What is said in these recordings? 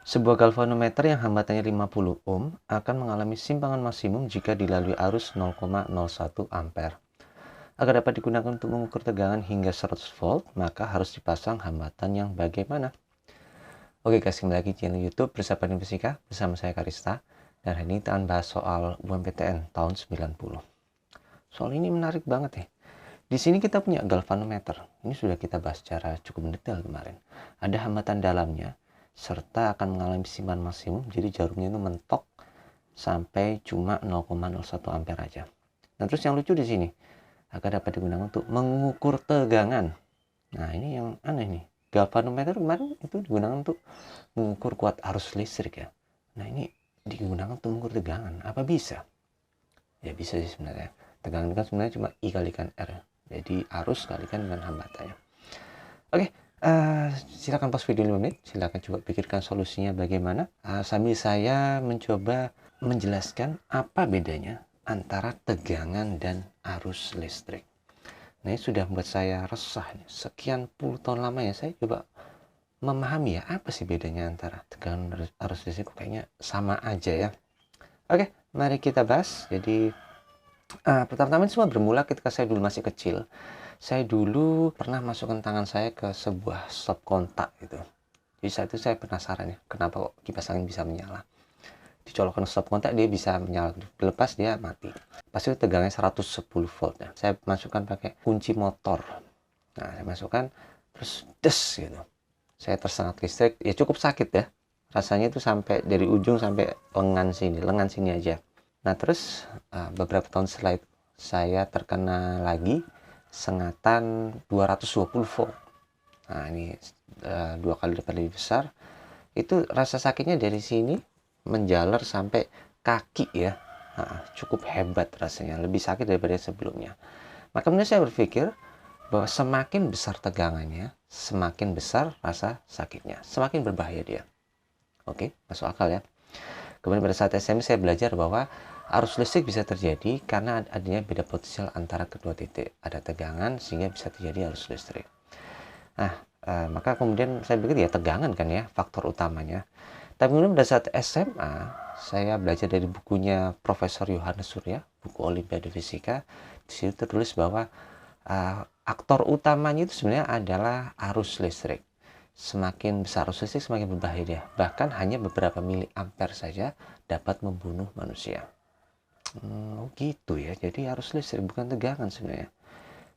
Sebuah galvanometer yang hambatannya 50 ohm akan mengalami simpangan maksimum jika dilalui arus 0,01 ampere. Agar dapat digunakan untuk mengukur tegangan hingga 100 volt, maka harus dipasang hambatan yang bagaimana? Oke guys, kembali lagi di channel YouTube Bersahabat Fisika bersama saya Karista. Dan hari ini kita akan bahas soal UMPTN tahun 90. Soal ini menarik banget ya. Di sini kita punya galvanometer. Ini sudah kita bahas secara cukup detail kemarin. Ada hambatan dalamnya, serta akan mengalami simpan maksimum, jadi jarumnya itu mentok sampai cuma 0,01 ampere aja. Nah, terus yang lucu di sini, agar dapat digunakan untuk mengukur tegangan. Nah, ini yang aneh nih. Galvanometer kemarin itu digunakan untuk mengukur kuat arus listrik ya. Nah, ini digunakan untuk mengukur tegangan. Apa bisa? Ya bisa sih sebenarnya. Tegangan kan sebenarnya cuma I kalikan R. Jadi arus kalikan dengan hambatannya. Oke, silakan pause video 5 menit. Silakan coba pikirkan solusinya bagaimana. Sambil saya mencoba menjelaskan apa bedanya antara tegangan dan arus listrik. Nah, ini sudah membuat saya resah. Sekian puluh tahun lamanya saya coba memahami ya apa sih bedanya antara tegangan dan arus listrik. Kayaknya sama aja ya. Oke, mari kita bahas. Jadi pertama-tama semua bermula ketika saya dulu masih kecil. Saya dulu pernah masukkan tangan saya ke sebuah stop kontak gitu. Jadi saat itu saya penasaran ya, kenapa kok kipas angin bisa menyala. Dicolokkan stop kontak dia bisa menyala, dilepas dia mati. Pas itu tegangnya 110 volt ya. Saya masukkan pakai kunci motor. Nah, saya masukkan terus des gitu. Saya tersengat listrik, ya cukup sakit ya. Rasanya itu sampai dari ujung sampai lengan sini aja. Nah, terus beberapa tahun setelah itu saya terkena lagi sengatan 220 volt. Nah, ini 2 kali lipat lebih besar. Itu rasa sakitnya dari sini menjalar sampai kaki ya. Nah, cukup hebat rasanya, lebih sakit daripada sebelumnya. Maka kemudian saya berpikir bahwa semakin besar tegangannya, semakin besar rasa sakitnya, semakin berbahaya dia. Oke, masuk akal ya. Kemudian pada saat SMP saya belajar bahwa arus listrik bisa terjadi karena adanya beda potensial antara kedua titik. Ada tegangan sehingga bisa terjadi arus listrik. Nah, maka kemudian saya pikir ya tegangan kan ya faktor utamanya. Tapi kemudian pada saat SMA, saya belajar dari bukunya Profesor Yohanes Surya, buku Olimpiade Fisika. Di situ tertulis bahwa aktor utamanya itu sebenarnya adalah arus listrik. Semakin besar arus listrik semakin berbahaya dia. Bahkan hanya beberapa miliampere saja dapat membunuh manusia. Gitu ya. Jadi arus listrik bukan tegangan sebenarnya.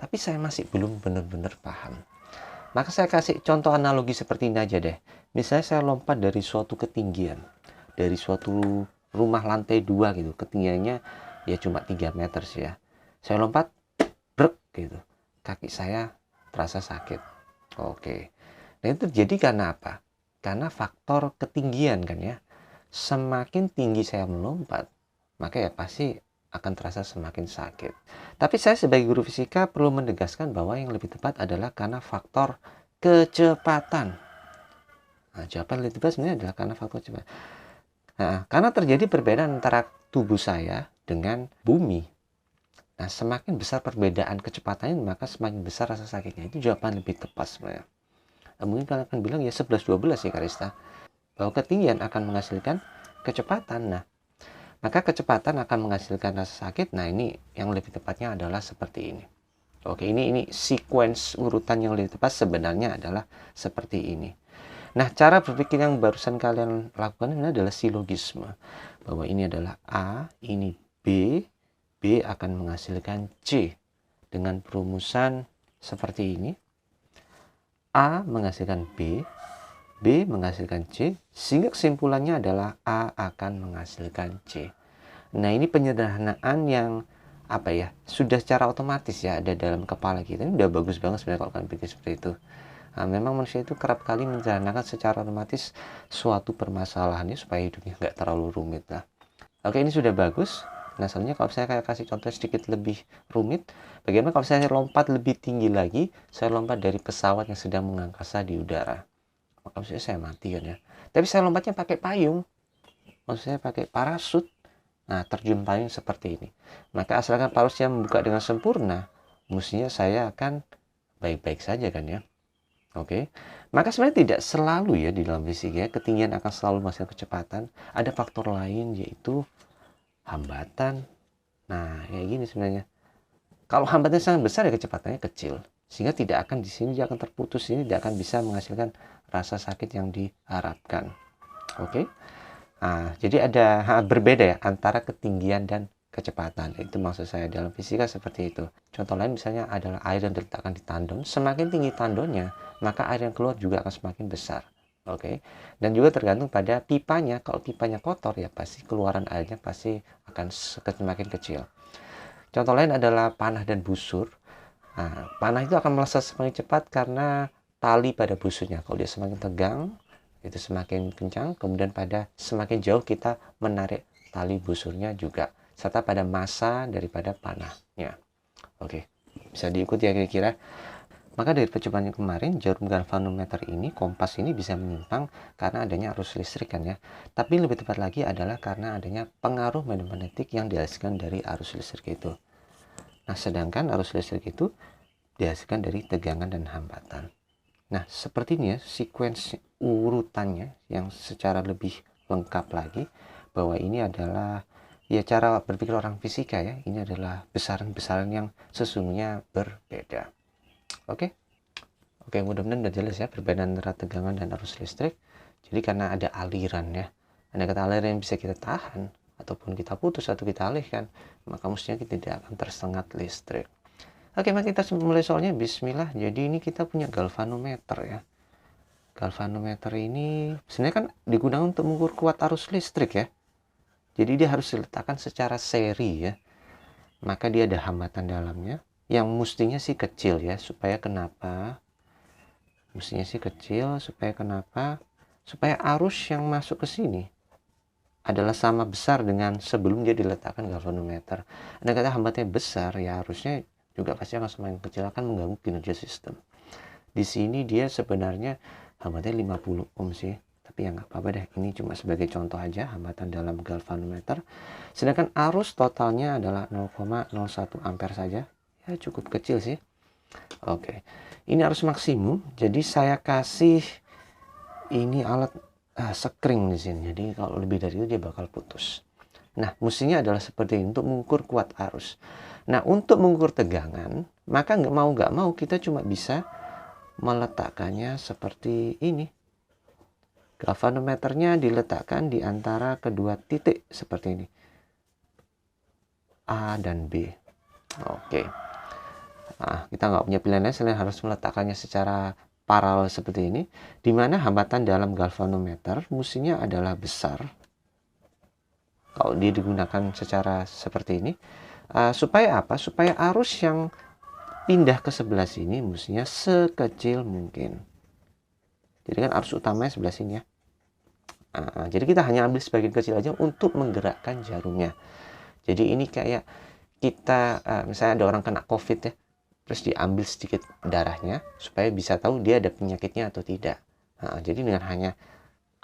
Tapi saya masih belum benar-benar paham. Maka saya kasih contoh analogi seperti ini aja deh. Misalnya saya lompat dari suatu ketinggian. Dari suatu rumah lantai 2 gitu. Ketinggiannya ya cuma 3 meter sih ya. Saya lompat, brek gitu. Kaki saya terasa sakit. Oke. Nah, itu terjadi karena apa? Karena faktor ketinggian kan ya. Semakin tinggi saya melompat, maka ya pasti akan terasa semakin sakit. Tapi saya sebagai guru fisika perlu menegaskan bahwa yang lebih tepat adalah karena faktor kecepatan. Nah, jawaban lebih tepat sebenarnya adalah karena faktor kecepatan. Nah, karena terjadi perbedaan antara tubuh saya dengan bumi. Nah, semakin besar perbedaan kecepatannya, maka semakin besar rasa sakitnya. Itu jawaban lebih tepat sebenarnya. Nah, mungkin kalian akan bilang ya 11-12 ya Karista. Bahwa ketinggian akan menghasilkan kecepatan. Nah, maka kecepatan akan menghasilkan rasa sakit. Nah, ini yang lebih tepatnya adalah seperti ini. Oke, ini sequence urutan yang lebih tepat sebenarnya adalah seperti ini. Nah, cara berpikir yang barusan kalian lakukan ini adalah silogisme. Bahwa ini adalah A, ini B, B akan menghasilkan C. Dengan perumusan seperti ini. A menghasilkan B, B menghasilkan C, sehingga kesimpulannya adalah A akan menghasilkan C. Nah, ini penyederhanaan yang apa ya, sudah secara otomatis ya ada dalam kepala kita. Ini udah bagus banget sebenarnya kalau kalian pikir seperti itu. Nah, memang manusia itu kerap kali menyederhanakan secara otomatis suatu permasalahannya supaya hidupnya nggak terlalu rumit lah. Oke, ini sudah bagus. Nah, selanjutnya kalau saya kayak kasih contoh sedikit lebih rumit, bagaimana kalau saya lompat lebih tinggi lagi, saya lompat dari pesawat yang sedang mengangkasa di udara. Maka maksudnya saya mati kan ya. Tapi saya lompatnya pakai payung. Maksudnya pakai parasut. Nah, terjun payung seperti ini. Maka asalkan parasutnya membuka dengan sempurna, mestinya saya akan baik-baik saja kan ya. Oke, maka sebenarnya tidak selalu ya di dalam fisika ketinggian akan selalu menghasilkan kecepatan. Ada faktor lain yaitu hambatan. Nah, kayak gini sebenarnya. Kalau hambatannya sangat besar ya kecepatannya kecil. Sehingga tidak akan di sini dia akan terputus, ini tidak akan bisa menghasilkan rasa sakit yang diharapkan. Oke. Nah, jadi ada berbeda ya antara ketinggian dan kecepatan. Itu maksud saya dalam fisika seperti itu. Contoh lain misalnya adalah air yang diletakkan di tandon. Semakin tinggi tandonnya, maka air yang keluar juga akan semakin besar. Oke. Dan juga tergantung pada pipanya. Kalau pipanya kotor ya pasti keluaran airnya pasti akan semakin kecil. Contoh lain adalah panah dan busur. Nah, panah itu akan melesat semakin cepat karena tali pada busurnya. Kalau dia semakin tegang, itu semakin kencang. Kemudian pada semakin jauh kita menarik tali busurnya juga. Serta pada massa daripada panahnya. Oke, bisa diikuti ya kira-kira. Maka dari percobaan yang kemarin, jarum galvanometer ini, kompas ini bisa menyimpang karena adanya arus listrik kan ya. Tapi lebih tepat lagi adalah karena adanya pengaruh medan magnetik yang dihasilkan dari arus listrik itu. Nah, sedangkan arus listrik itu dihasilkan dari tegangan dan hambatan. Nah, seperti ini ya, sequence urutannya yang secara lebih lengkap lagi, bahwa ini adalah ya cara berpikir orang fisika ya, ini adalah besaran-besaran yang sesungguhnya berbeda. Oke? Oke, mudah-mudahan udah jelas ya perbedaan antara tegangan dan arus listrik. Jadi karena ada aliran ya, ada kata aliran yang bisa kita tahan, ataupun kita putus atau kita alihkan, maka mestinya kita tidak akan tersengat listrik. Oke, mari kita mulai soalnya. Bismillah. Jadi ini kita punya galvanometer ya. Galvanometer ini sebenarnya kan digunakan untuk mengukur kuat arus listrik ya. Jadi dia harus diletakkan secara seri ya. Maka dia ada hambatan dalamnya yang mestinya sih kecil ya. Supaya kenapa? Mestinya sih kecil supaya kenapa? Supaya arus yang masuk ke sini adalah sama besar dengan sebelum dia diletakkan galvanometer. Ada kata hambatannya besar ya, harusnya juga pasti akan semakin kecil, akan mengganggu kinerja sistem. Di sini dia sebenarnya hambatannya 50 ohm sih, tapi ya nggak apa-apa deh, ini cuma sebagai contoh aja hambatan dalam galvanometer. Sedangkan arus totalnya adalah 0,01 ampere saja, ya cukup kecil sih. Oke, ini arus maksimum, jadi saya kasih ini alat sekring di sini. Jadi kalau lebih dari itu dia bakal putus. Nah, mestinya adalah seperti ini untuk mengukur kuat arus. Nah, untuk mengukur tegangan, maka nggak mau kita cuma bisa meletakkannya seperti ini. Galvanometernya diletakkan di antara kedua titik seperti ini. A dan B. Oke. Nah, kita nggak punya pilihan lain selain harus meletakkannya secara paralel seperti ini, di mana hambatan dalam galvanometer mestinya adalah besar. Kalau dia digunakan secara seperti ini, supaya apa? Supaya arus yang pindah ke sebelah sini mestinya sekecil mungkin. Jadi kan arus utamanya sebelah sini ya. Jadi kita hanya ambil sebagian kecil aja untuk menggerakkan jarumnya. Jadi ini kayak kita, misalnya ada orang kena COVID ya, terus diambil sedikit darahnya supaya bisa tahu dia ada penyakitnya atau tidak. Jadi dengan hanya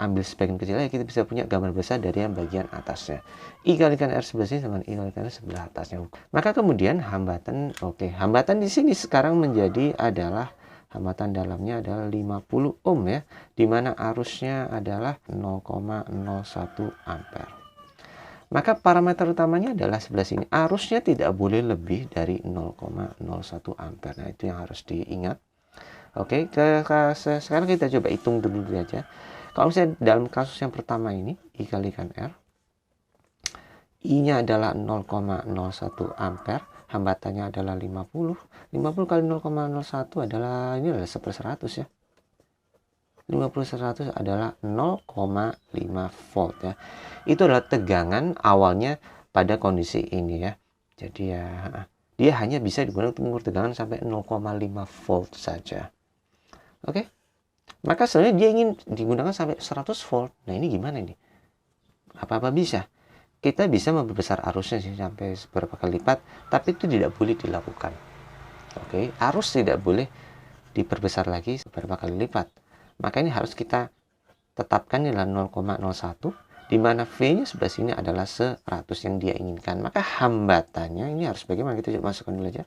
ambil sebagian kecil aja kita bisa punya gambar besar dari yang bagian atasnya. I kalikan R sebelah sini sama I kalikan R sebelah atasnya. Maka kemudian hambatan, hambatan di sini sekarang menjadi adalah hambatan dalamnya adalah 50 ohm ya, dimana arusnya adalah 0,01 ampere. Maka parameter utamanya adalah sebelah sini. Arusnya tidak boleh lebih dari 0,01 ampere. Nah, itu yang harus diingat. Oke, sekarang kita coba hitung dulu aja. Kalau misalnya dalam kasus yang pertama ini, I kalikan R. I-nya adalah 0,01 ampere. Hambatannya adalah 50. 50 kali 0,01 adalah, ini adalah 1/100 ya. 50/100 adalah 0,5 volt ya. Itu adalah tegangan awalnya pada kondisi ini ya. Jadi ya dia hanya bisa digunakan untuk mengukur tegangan sampai 0,5 volt saja. Oke. Maka sebenarnya dia ingin digunakan sampai 100 volt. Nah, ini gimana ini? Apa-apa bisa. Kita bisa memperbesar arusnya sih sampai beberapa kali lipat, tapi itu tidak boleh dilakukan. Oke, arus tidak boleh diperbesar lagi beberapa kali lipat. Maka ini harus kita tetapkan adalah 0,01, di mana V-nya sebelah sini adalah 100 yang dia inginkan. Maka hambatannya ini harus bagaimana? Kita coba masukkan dulu aja.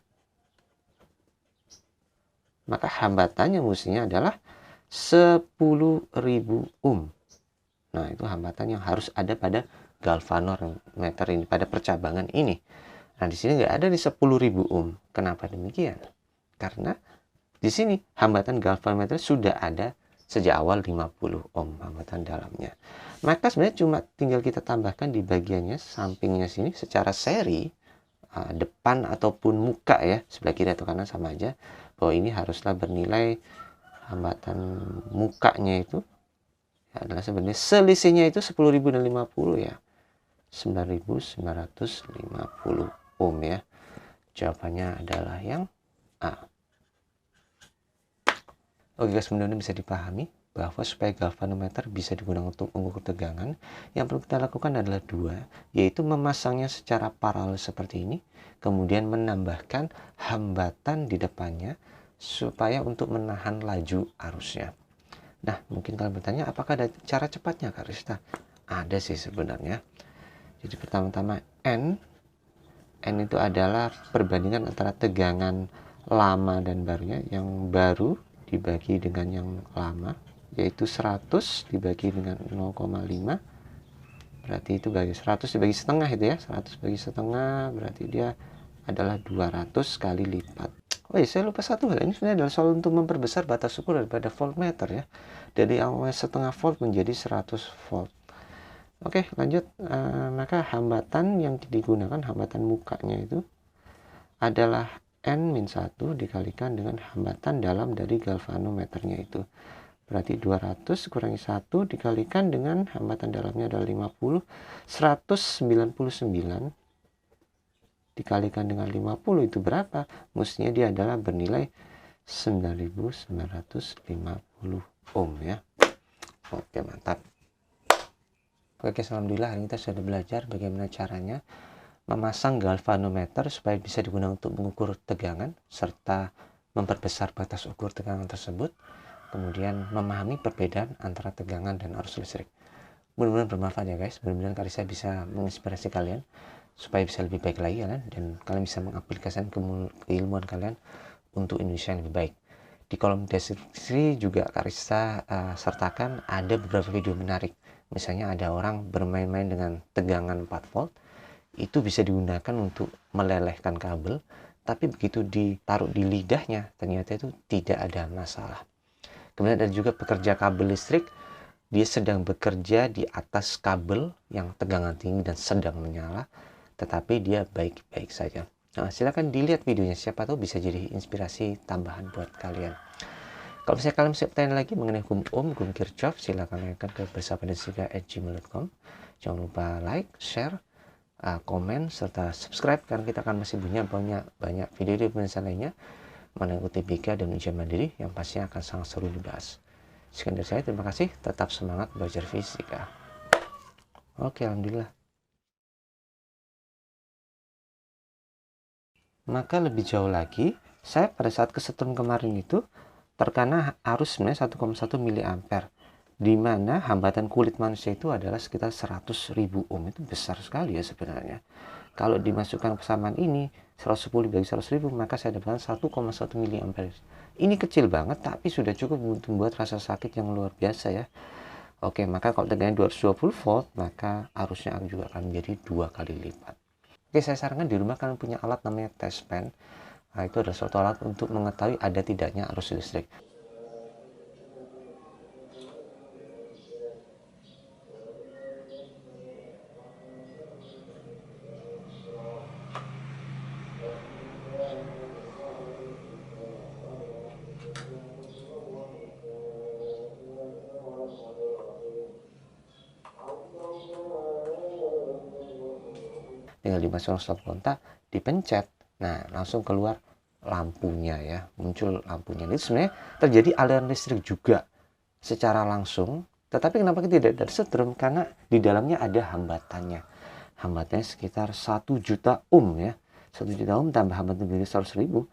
maka hambatannya mestinya adalah 10.000 ohm. Nah, itu hambatan yang harus ada pada galvanometer ini, pada percabangan ini. Nah, di sini nggak ada di 10.000 ohm. Kenapa demikian? Karena di sini hambatan galvanometer sudah ada sejak awal 50 ohm hambatan dalamnya. Maka sebenarnya cuma tinggal kita tambahkan di bagiannya sampingnya sini secara seri, depan ataupun muka ya, sebelah kiri atau kanan sama aja, bahwa ini haruslah bernilai hambatan mukanya itu adalah sebenarnya selisihnya itu 10.000 dan 50 ya, 9.950 ohm ya. Jawabannya adalah yang A. Oke guys, mudah-mudahan bisa dipahami bahwa supaya galvanometer bisa digunakan untuk mengukur tegangan, yang perlu kita lakukan adalah dua, yaitu memasangnya secara paralel seperti ini, kemudian menambahkan hambatan di depannya supaya untuk menahan laju arusnya. Nah, mungkin kalian bertanya, apakah ada cara cepatnya, Kak Rista? Ada sih sebenarnya. Jadi pertama-tama N itu adalah perbandingan antara tegangan lama dan barunya. Yang baru dibagi dengan yang lama, yaitu 100 dibagi dengan 0,5, berarti itu bagi 100 dibagi setengah itu ya, 100 bagi setengah berarti dia adalah 200 kali lipat. Oh iya, saya lupa satu hal, ini sebenarnya adalah soal untuk memperbesar batas ukur daripada voltmeter ya, dari awalnya setengah volt menjadi 100 volt. Oke, lanjut. Maka hambatan yang digunakan, hambatan mukanya itu adalah N-1 dikalikan dengan hambatan dalam dari galvanometernya itu. Berarti 200 kurangi 1 dikalikan dengan hambatan dalamnya adalah 50. 199 dikalikan dengan 50 itu berapa? Mestinya dia adalah bernilai 9.950 ohm ya. Oke, mantap. Oke, alhamdulillah hari ini kita sudah belajar bagaimana caranya memasang galvanometer supaya bisa digunakan untuk mengukur tegangan serta memperbesar batas ukur tegangan tersebut, kemudian memahami perbedaan antara tegangan dan arus listrik. Mudah-mudahan bermanfaat ya guys, mudah-mudahan Karisa bisa menginspirasi kalian supaya bisa lebih baik lagi ya, dan kalian bisa mengaplikasikan keilmuan kalian untuk Indonesia yang lebih baik. Di kolom deskripsi juga Karisa sertakan ada beberapa video menarik. Misalnya ada orang bermain-main dengan tegangan 4 volt, itu bisa digunakan untuk melelehkan kabel, tapi begitu ditaruh di lidahnya ternyata itu tidak ada masalah. Kemudian ada juga pekerja kabel listrik, dia sedang bekerja di atas kabel yang tegangan tinggi dan sedang menyala, tetapi dia baik-baik saja. Nah, silakan dilihat videonya, siapa tahu bisa jadi inspirasi tambahan buat kalian. Kalau misalnya kalian masih bertanya lagi mengenai hukum Ohm, hukum Kirchhoff, silakan tanyakan ke bersapandesika@gmail.com. Jangan lupa like, share, komen, serta subscribe, karena kita akan masih punya banyak video lainnya mengenai UTBK dan ujian mandiri yang pastinya akan sangat seru dibahas. Sekian dari saya, terima kasih, tetap semangat belajar fisika. Oke, alhamdulillah. Maka lebih jauh lagi, saya pada saat kesetrum kemarin itu terkena arus sebenarnya 1,1 miliampere, di mana hambatan kulit manusia itu adalah sekitar 100.000 ohm. Itu besar sekali ya sebenarnya. Kalau dimasukkan persamaan ini 110 bagi 100.000, maka saya dapatkan 1,1 miliampere. Ini kecil banget tapi sudah cukup untuk membuat rasa sakit yang luar biasa ya. Oke, maka kalau tegangan 220 volt, maka arusnya juga akan menjadi 2 kali lipat. Oke, saya sarankan di rumah kalian punya alat namanya test pen. Nah, itu adalah suatu alat untuk mengetahui ada tidaknya arus listrik. Tinggal dimasukkan stop kontak, dipencet, nah langsung keluar lampunya ya, muncul lampunya. Ini sebenarnya terjadi aliran listrik juga secara langsung, tetapi kenapa kita tidak tersetrum? Karena di dalamnya ada hambatannya. Hambatannya sekitar 1 juta ohm ya, 1 juta ohm tambah hambatan dari 100.000,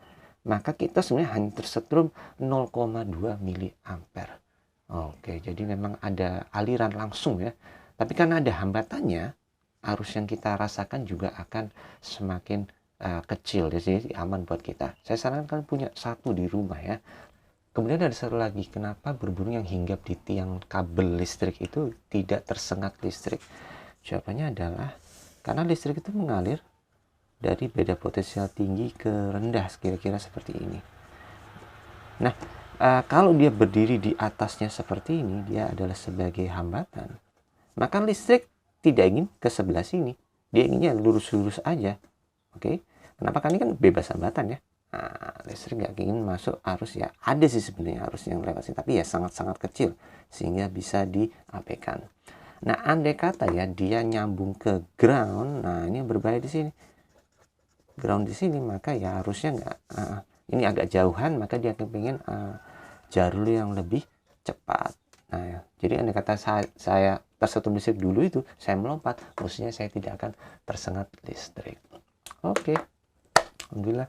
maka kita sebenarnya hanya tersetrum 0,2 miliampere. Oke, jadi memang ada aliran langsung ya, tapi karena ada hambatannya, arus yang kita rasakan juga akan semakin kecil, jadi aman buat kita. Saya sarankan punya satu di rumah ya. Kemudian ada satu lagi, kenapa burung-burung yang hinggap di tiang kabel listrik itu tidak tersengat listrik? Jawabannya adalah karena listrik itu mengalir dari beda potensial tinggi ke rendah, kira-kira seperti ini. Nah, kalau dia berdiri di atasnya seperti ini, dia adalah sebagai hambatan, maka listrik tidak ingin ke sebelah sini, dia inginnya lurus-lurus aja. Oke, kenapa? Kan ini kan bebas hambatan ya. Nah, listrik nggak ingin masuk arus ya. Ada sih sebenarnya arus yang lewat sini, tapi ya sangat-sangat kecil sehingga bisa diabaikan. Nah, andai kata ya dia nyambung ke ground, nah ini yang berbahaya di sini. Ground di sini, maka ya harusnya nggak. Ini agak jauhan, maka dia akan pengen jalur yang lebih cepat. Nah, ya. Jadi andai kata saya tersentuh listrik dulu itu, saya melompat, maksudnya saya tidak akan tersengat listrik. Oke, alhamdulillah.